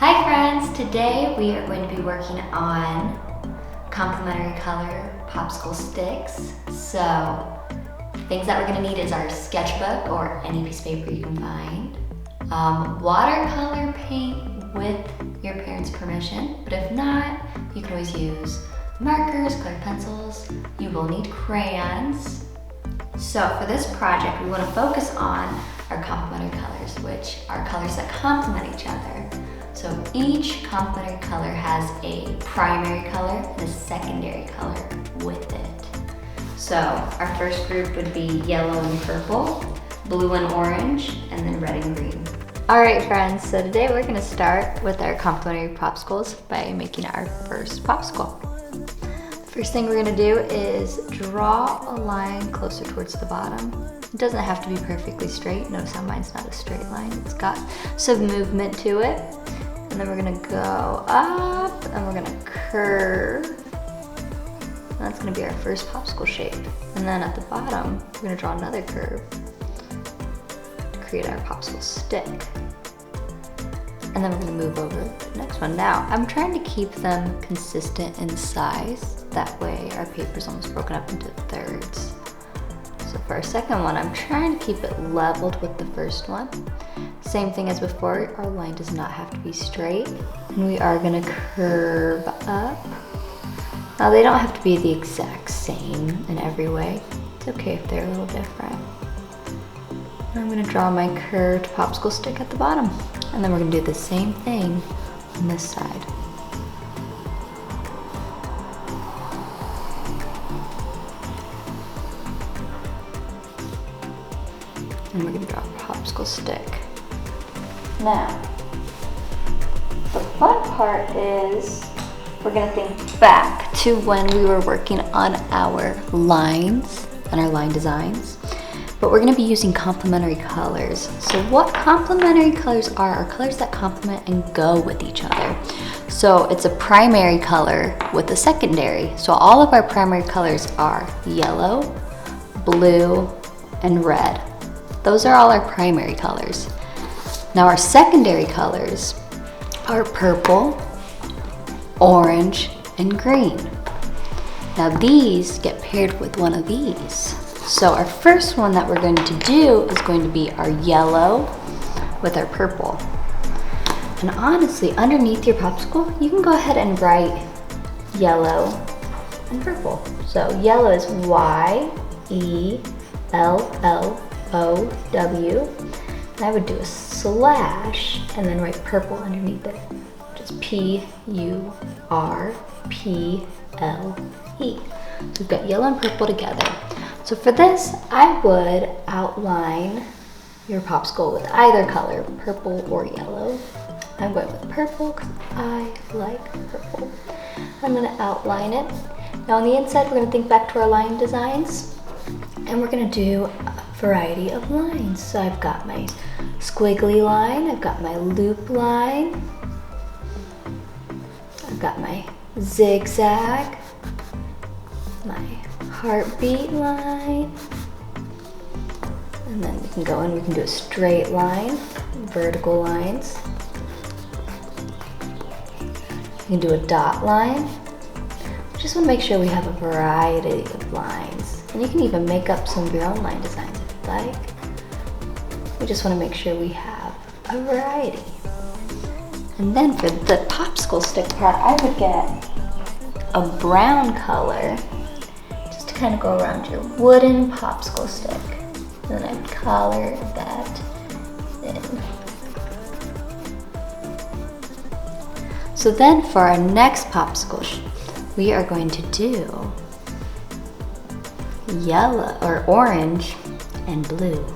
Hi friends, today we are going to be working on complementary color popsicle sticks. So things that we're going to need is our sketchbook or any piece of paper you can find, watercolor paint with your parents' permission, but if not, you can always use markers, colored pencils. You will need crayons. So for this project, we want to focus on our complementary colors, which are colors that complement each other. So each complementary color has a primary color and a secondary color with it. So our first group would be yellow and purple, blue and orange, and then red and green. All right, friends, so today we're gonna start with our complementary popsicles by making our first popsicle. First thing we're gonna do is draw a line closer towards the bottom. It doesn't have to be perfectly straight. Notice how mine's not a straight line. It's got some movement to it. And then we're gonna go up and we're gonna curve. And that's gonna be our first popsicle shape. And then at the bottom, we're gonna draw another curve to create our popsicle stick. And then we're gonna move over to the next one. Now, I'm trying to keep them consistent in size. That way our paper's almost broken up into thirds. So for our second one, I'm trying to keep it leveled with the first one. Same thing as before, our line does not have to be straight. And we are gonna curve up. Now they don't have to be the exact same in every way. It's okay if they're a little different. And I'm gonna draw my curved popsicle stick at the bottom. And then we're gonna do the same thing on this side. And we're gonna draw a popsicle stick. Now, the fun part is we're gonna think back to when we were working on our lines and our line designs, but we're gonna be using complementary colors. So what complementary colors are colors that complement and go with each other. So it's a primary color with a secondary. So all of our primary colors are yellow, blue, and red. Those are all our primary colors. Now our secondary colors are purple, orange, and green. Now these get paired with one of these. So our first one that we're going to do is going to be our yellow with our purple. And honestly, underneath your popsicle, you can go ahead and write yellow and purple. So yellow is Y-E-L-L-O-W. And I would do a slash and then write purple underneath it. Just P-U-R-P-L-E. So we've got yellow and purple together. So for this, I would outline your popsicle with either color, purple or yellow. I'm going with purple because I like purple. I'm gonna outline it. Now on the inside, we're gonna think back to our line designs and we're gonna do a variety of lines. So I've got my squiggly line, I've got my loop line, I've got my zigzag, my heartbeat line, and then we can go in, we can do a straight line, vertical lines. We can do a dot line. We just want to make sure we have a variety of lines. And you can even make up some of your own line designs if you'd like. We just want to make sure we have a variety. And then for the popsicle stick part, I would get a brown color just to kind of go around your wooden popsicle stick. And then I'd color that in. So then for our next popsicle, we are going to do yellow or orange and blue.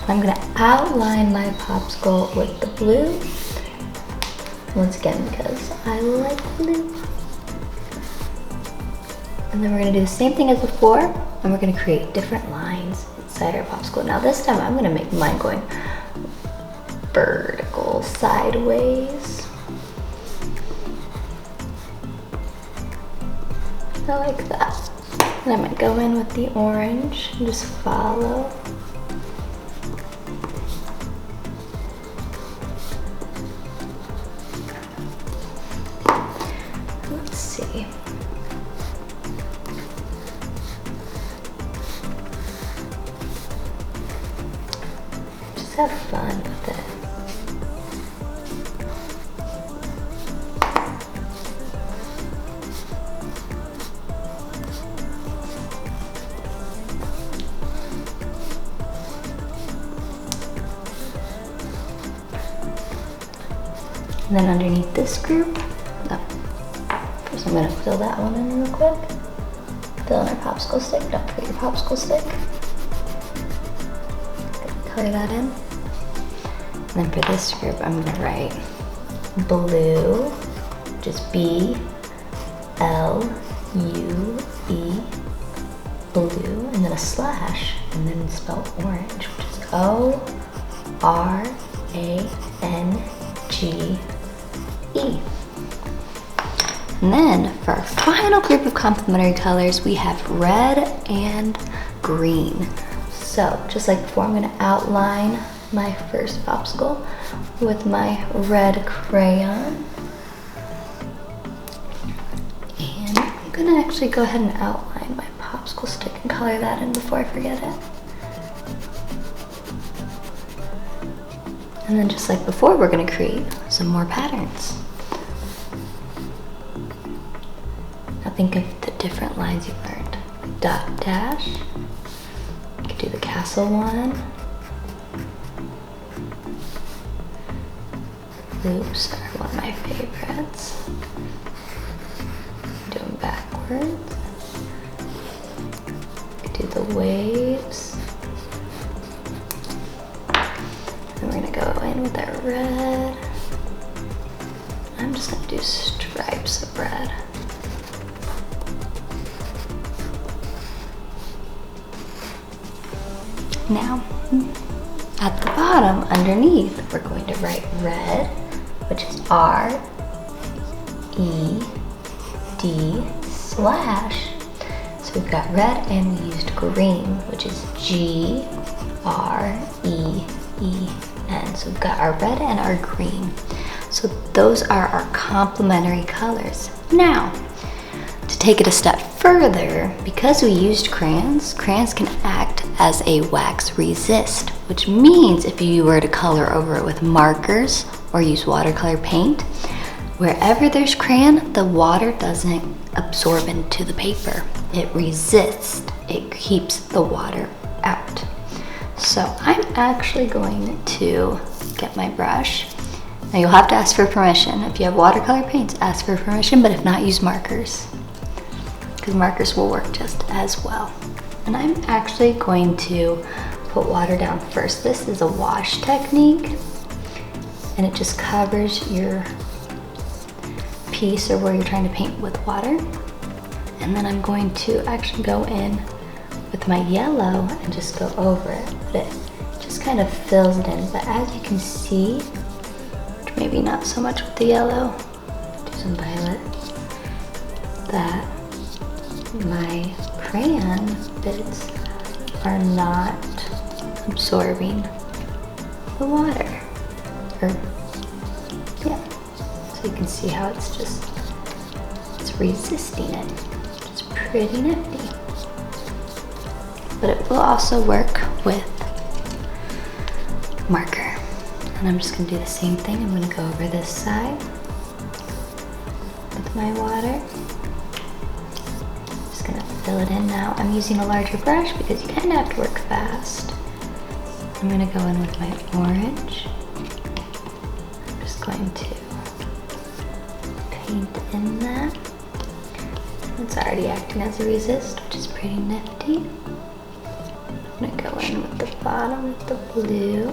I'm gonna outline my popsicle with the blue. Once again, because I like blue. And then we're gonna do the same thing as before, and we're gonna create different lines inside our popsicle. Now this time I'm gonna make mine going vertical, sideways. I like that. And I'm gonna go in with the orange and just follow. see. Just have fun with it. And then underneath this group, first I'm gonna fill that one in real quick. Fill in our popsicle stick, don't forget your popsicle stick. Color that in. And then for this group, I'm gonna write blue, just B-L-U-E, blue, and then a slash, and then spell orange, which is O-R-A-N-G-E. And then for our final group of complementary colors, we have red and green. So just like before, I'm gonna outline my first popsicle with my red crayon. And I'm gonna actually go ahead and outline my popsicle stick and color that in before I forget it. And then just like before, we're gonna create some more patterns. Now think of the different lines you've learned. Dot dash, you could do the castle one. Loops are one of my favorites. Do them backwards. You could do the waves. And we're gonna go in with our red. I'm just gonna do stripes of red. Now, at the bottom, underneath, we're going to write red, which is R-E-D slash. So we've got red and we used green, which is G-R-E-E-N. So we've got our red and our green. So those are our complementary colors. Now, to take it a step further, because we used crayons, crayons can act as a wax resist, which means if you were to color over it with markers or use watercolor paint, wherever there's crayon, the water doesn't absorb into the paper. It resists, it keeps the water out. So I'm actually going to get my brush. Now you'll have to ask for permission. If you have watercolor paints, ask for permission, but if not, use markers, because markers will work just as well. And I'm actually going to put water down first. This is a wash technique, and it just covers your piece or where you're trying to paint with water. And then I'm going to actually go in with my yellow and just go over it, but it just kind of fills it in. But as you can see, maybe not so much with the yellow, do some violet, that my crayon bits are not absorbing the water. So you can see how it's resisting it. It's pretty nifty. But it will also work with marker. And I'm just gonna do the same thing. I'm gonna go over this side with my water. Fill it in now. I'm using a larger brush because you kind of have to work fast. I'm going to go in with my orange. I'm just going to paint in that. It's already acting as a resist, which is pretty nifty. I'm going to go in with the bottom with the blue.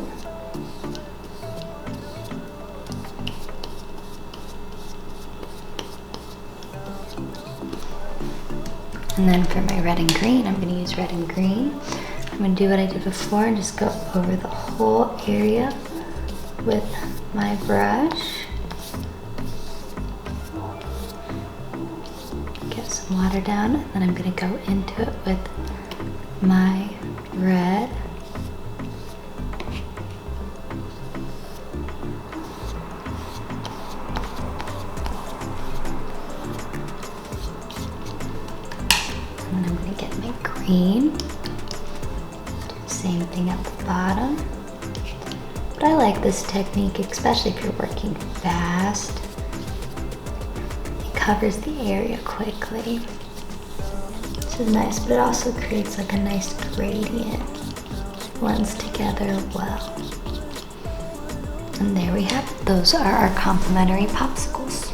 And then for my red and green, I'm going to use red and green. I'm going to do what I did before and just go over the whole area with my brush. Get some water down, and then I'm going to go into it with my red. green. Do the same thing at the bottom. But I like this technique, especially if you're working fast. It covers the area quickly. This is nice, but it also creates like a nice gradient. Blends together well. And there we have it. Those are our complimentary popsicles.